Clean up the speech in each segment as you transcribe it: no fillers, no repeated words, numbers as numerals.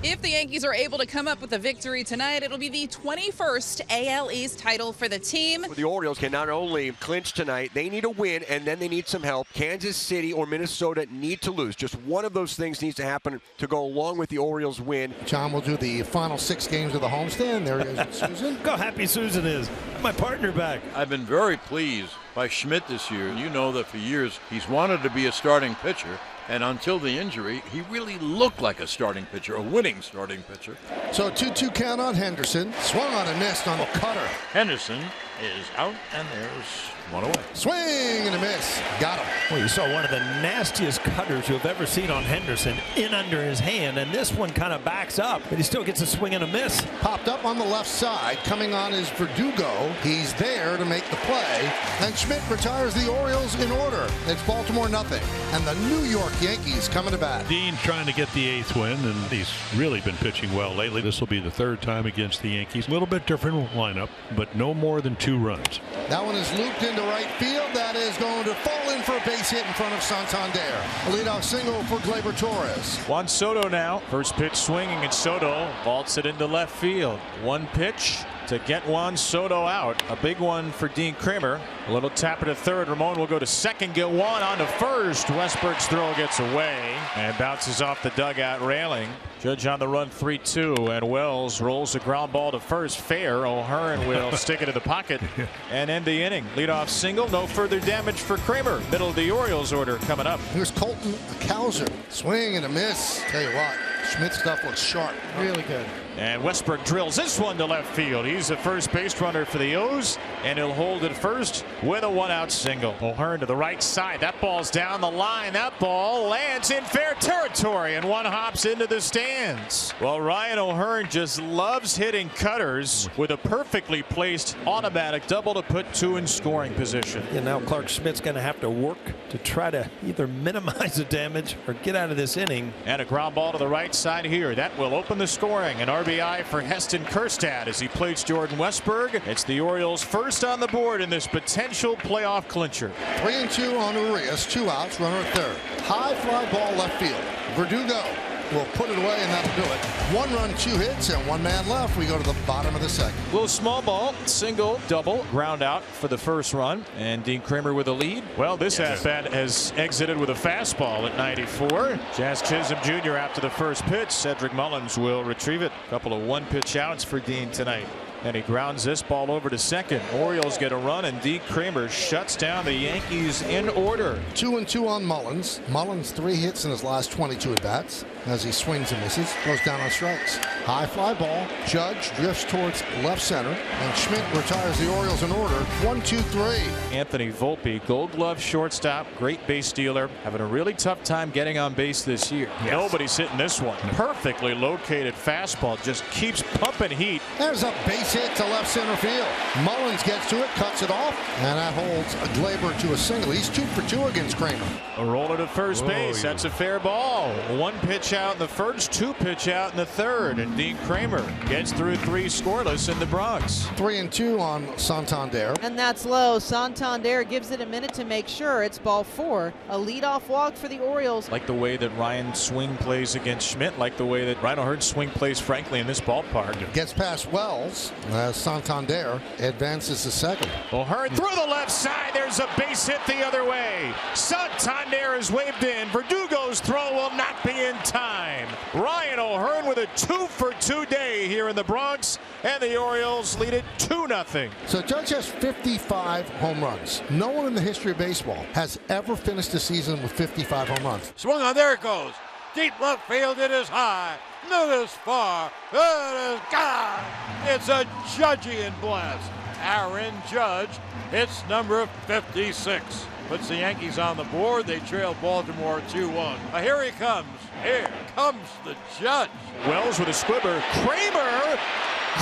If the Yankees are able to come up with a victory tonight, it'll be the 21st AL East title for the team. The Orioles can not only clinch tonight, they need a win, and then they need some help. Kansas City or Minnesota need to lose. Just one of those things needs to happen to go along with the Orioles win. John will do the final 6 games of the homestand. There he is, Susan. Look how happy Susan is. My partner back. I've been very pleased by Schmidt this year. You know that for years he's wanted to be a starting pitcher. And until the injury, he really looked like a starting pitcher, a winning starting pitcher. So a 2-2 count on Henderson. Swung on and missed on the cutter. Henderson is out, and there's one away. Swing and a miss. Got him. Well, you saw one of the nastiest cutters you have ever seen on Henderson in under his hand, and this one kind of backs up, but he still gets a swing and a miss. Popped up on the left side. Coming on is Verdugo. He's there to make the play. And Schmidt retires the Orioles in order. It's Baltimore nothing. And the New York Yankees coming to bat. Dean trying to get the 8th win, and he's really been pitching well lately. This will be the 3rd time against the Yankees. A little bit different lineup, but no more than 2 runs. That one is looped into right field. That is going to fall in for a base hit in front of Santander. A leadoff single for Gleyber Torres. Juan Soto now. First pitch swinging, and Soto vaults it into left field. One pitch to get Juan Soto out. A big one for Dean Kramer. A little tap to third. Ramon will go to second. Get Juan on to first. Westberg's throw gets away and bounces off the dugout railing. Judge on the run 3-2, and Wells rolls the ground ball to first. Fair. O'Hearn will stick it in the pocket and end the inning. Leadoff single. No further damage for Kramer. Middle of the Orioles order coming up. Here's Colton Cowser. Swing and a miss. Tell you what, Schmidt's stuff looks sharp. Really good. And Westberg drills this one to left field. He's the first base runner for the O's, and he'll hold it first with a 1-out single. O'Hearn to the right side. That ball's down the line. That ball lands in fair territory, and one hops into the stands. Well, Ryan O'Hearn just loves hitting cutters with a perfectly placed automatic double to put 2 in scoring position. And now Clark Schmidt's going to have to work to try to either minimize the damage or get out of this inning. And a ground ball to the right side here. That will open the scoring. An RBI for Heston Kjerstad as he plates Jordan Westberg. It's the Orioles' first on the board in this potential playoff clincher. 3-2 on Urias. 2 outs. Runner at third. High fly ball left field. Verdugo will put it away, and that'll do it. 1 run, 2 hits, and 1 man left. We go to the bottom of the second. Little small ball, single, double, ground out for the first run, and Dean Kramer with a lead. Well, this at-bat has exited with a fastball at 94. Jazz Chisholm Jr. after the first pitch. Cedric Mullins will retrieve it. A couple of 1-pitch outs for Dean tonight. And he grounds this ball over to second. Orioles get a run, and Dean Kramer shuts down the Yankees in order. 2-2 on Mullins. Mullins 3 hits in his last 22 at-bats as he swings and misses. Goes down on strikes. High fly ball. Judge drifts towards left center, and Schmidt retires the Orioles in order. 1-2-3. Anthony Volpe, Gold Glove shortstop, great base stealer, having a really tough time getting on base this year. Yes. Nobody's hitting this one. Perfectly located fastball, just keeps pumping heat. There's a base hit to left center field. Mullins gets to it, cuts it off, and that holds Gleyber to a single. He's 2 for 2 against Kramer. A roller to first base. That's a fair ball. 1 pitch out in the first, 2 pitch out in the third, and Dean Kramer gets through 3 scoreless in the Bronx. 3-2 on Santander. And that's low. Santander gives it a minute to make sure. It's ball 4. A leadoff walk for the Orioles. Like the way that Ryan Swing plays against Schmidt, like the way that Ryan O'Hearn Swing plays, frankly, in this ballpark. Gets past Wells. Santander advances to second. O'Hearn through the left side. There's a base hit the other way. Santander is waved in. Verdugo's throw will not be in time. Ryan O'Hearn with a 2 for 2 day here in the Bronx, and the Orioles lead it 2-0. So Judge has 55 home runs. No one in the history of baseball has ever finished a season with 55 home runs. Swung on, there it goes. Deep left field, it is high. It is far. It is gone. It's a Judgian blast. Aaron Judge hits number 56. Puts the Yankees on the board. They trail Baltimore 2-1. Here he comes. Here comes the Judge. Wells with a squibber. Kramer!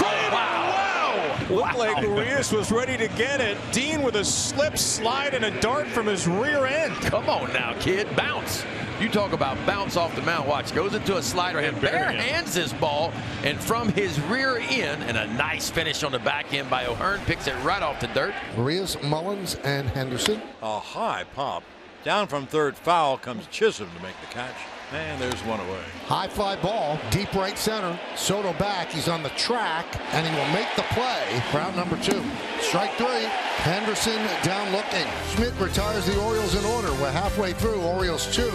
Wow! Looked like Urias was ready to get it. Dean with a slip slide and a dart from his rear end. Come on now, kid. Bounce. You talk about bounce off the mound. Watch. Goes into a slider and bare hands this ball, and from his rear end, and a nice finish on the back end by O'Hearn. Picks it right off the dirt. Urias, Mullins, and Henderson. A high pop. Down from third foul comes Chisholm to make the catch. And there's one away. High fly ball, deep right center. Soto back. He's on the track, and he will make the play for out number 2. Strike 3. Henderson down looking. Schmidt retires the Orioles in order. We're halfway through. Orioles 2.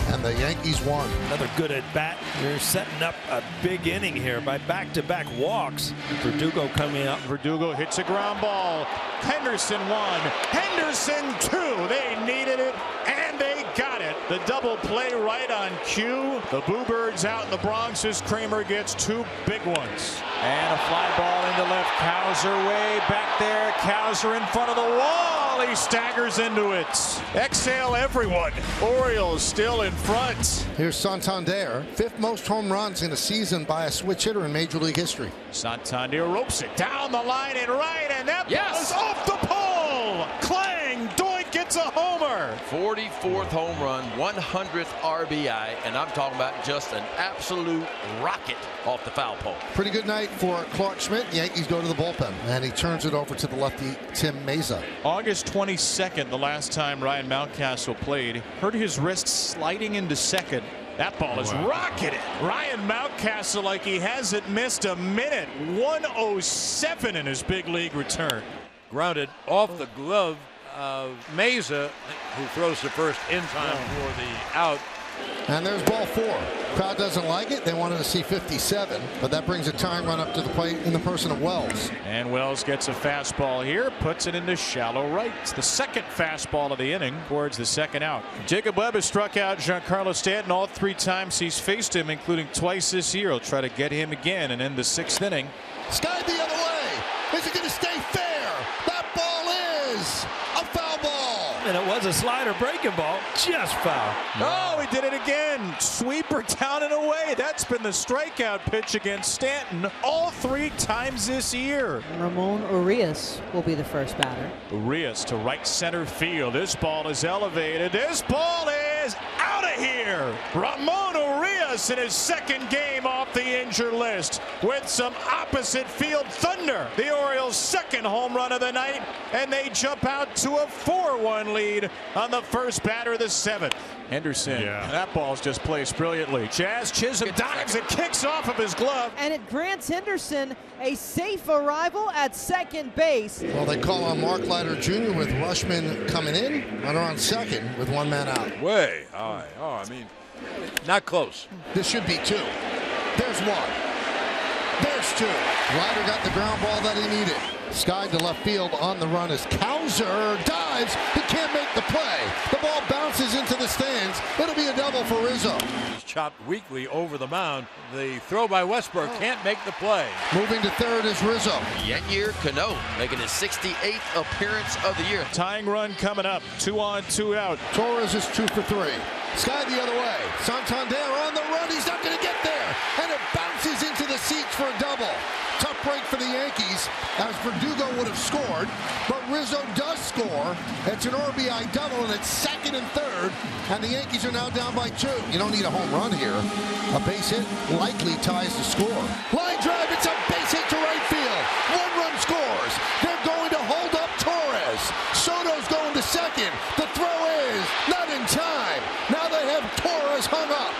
And the Yankees 1. Another good at bat. You're setting up a big inning here by back-to-back walks. Verdugo coming up. Verdugo hits a ground ball. Henderson 1. Henderson 2. They needed it, and they got it. The double play right on cue. The Boo Birds out in the Bronx as Kramer gets 2 big ones. And a fly ball into left. Cowser way back there. Cowser in front of the wall. He staggers into it. Exhale, everyone. Orioles still in front. Here's Santander. 5th most home runs in a season by a switch hitter in Major League history. Santander ropes it down the line and right, and that ball is off the pole. Clang. Doink gets a homer. 44th home run, 100th RBI, and I'm talking about just an absolute rocket off the foul pole. Pretty good night for Clark Schmidt. The Yankees go to the bullpen, and he turns it over to the lefty Tim Meza. August 22nd, the last time Ryan Mountcastle played, hurt his wrist sliding into second. That ball is rocketed. Ryan Mountcastle like he hasn't missed a minute. 107 in his big league return. Grounded off the glove of Meza, who throws the first in time for the out. And there's ball 4. Crowd doesn't like it. They wanted to see 57, but that brings a tying run up to the plate in the person of Wells. And Wells gets a fastball here, puts it into shallow right. It's the second fastball of the inning towards the second out. Jacob Webb has struck out Giancarlo Stanton all 3 times he's faced him, including twice this year. He'll try to get him again and end the 6th inning. Skied the other way. Is it going to stay fair? That ball is a foul ball. And it was a slider breaking ball. Just foul. Oh, he did it again. Sweeper down and away. That's been the strikeout pitch against Stanton all 3 times this year. Ramon Urias will be the first batter. Urias to right center field. This ball is elevated. This ball is out of here. Ramon Urias in his 2nd game off the injured list with some opposite field thunder. The Orioles' 2nd home run of the night, and they jump out to a 4-1 lead on the first batter of the 7th. Henderson, that ball's just placed brilliantly. Jazz Chisholm dives and kicks off of his glove. And it grants Henderson a safe arrival at second base. Well, they call on Mark Leiter Jr. with Rushman coming in. Runner on second with 1 man out. Way high. Oh, I mean, not close. This should be 2. There's 1. There's 2. Leiter got the ground ball that he needed. Skied to left field on the run as Cowser dives. He can't make the play. The ball bounces into the stands. It'll be a double for Rizzo. He's chopped weakly over the mound. The throw by Westbrook can't make the play. Moving to third is Rizzo. Yennier Cano making his 68th appearance of the year. Tying run coming up. 2 on, 2 out. Torres is 2 for 3. Skied the other way. Santander on the run. He's not going to get there. And it bounces into the seats for a double. Tough break for the Yankees as Verdugo would have scored, but Rizzo does score. It's an RBI double, and it's 2nd and 3rd, and the Yankees are now down by 2. You don't need a home run here. A base hit likely ties the score. Line drive, it's a base hit to right field. 1 run scores. They're going to hold up Torres. Soto's going to second. The throw is not in time. Now they have Torres hung up.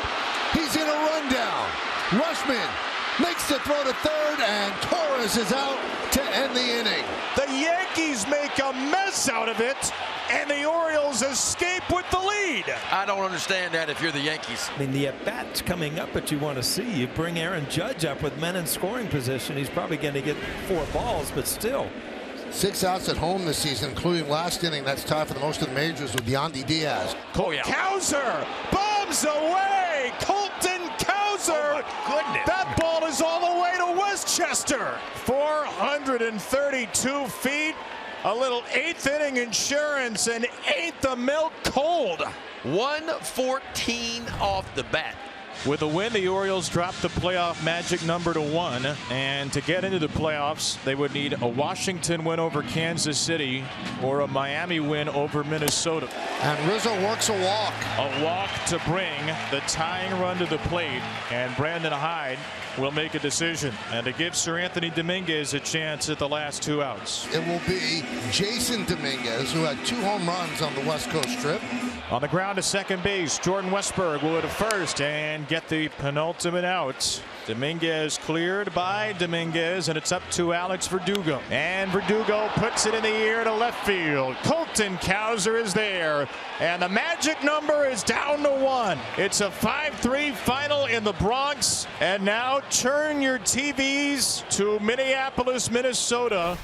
He's in a rundown. Rushman makes the throw to third, and Torres is out to end the inning. The Yankees make a mess out of it, and the Orioles escape with the lead. I don't understand that if you're the Yankees. I mean, the at-bat's coming up that you want to see. You bring Aaron Judge up with men in scoring position. He's probably going to get 4 balls, but still. 6 outs at home this season, including last inning. That's tied for the most of the majors with Yandy Diaz. Cowser bombs away. Colton Cowser. Oh, my goodness. That ball is all the way to Westchester. 432 feet. A little 8th inning insurance, and ain't the milk cold. 114 off the bat. With a win, the Orioles dropped the playoff magic number to 1, and to get into the playoffs, they would need a Washington win over Kansas City or a Miami win over Minnesota. And Rizzo works a walk. A walk to bring the tying run to the plate, and Brandon Hyde will make a decision, and to give Sir Anthony Dominguez a chance at the last 2 outs. It will be Jason Dominguez, who had 2 home runs on the West Coast trip. On the ground to second base, Jordan Westberg will go to first and get the penultimate out. Dominguez cleared by Dominguez, and it's up to Alex Verdugo. And Verdugo puts it in the air to left field. Colton Cowser is there, and the magic number is down to 1. It's a 5-3 final in the Bronx, and now turn your TVs to Minneapolis, Minnesota.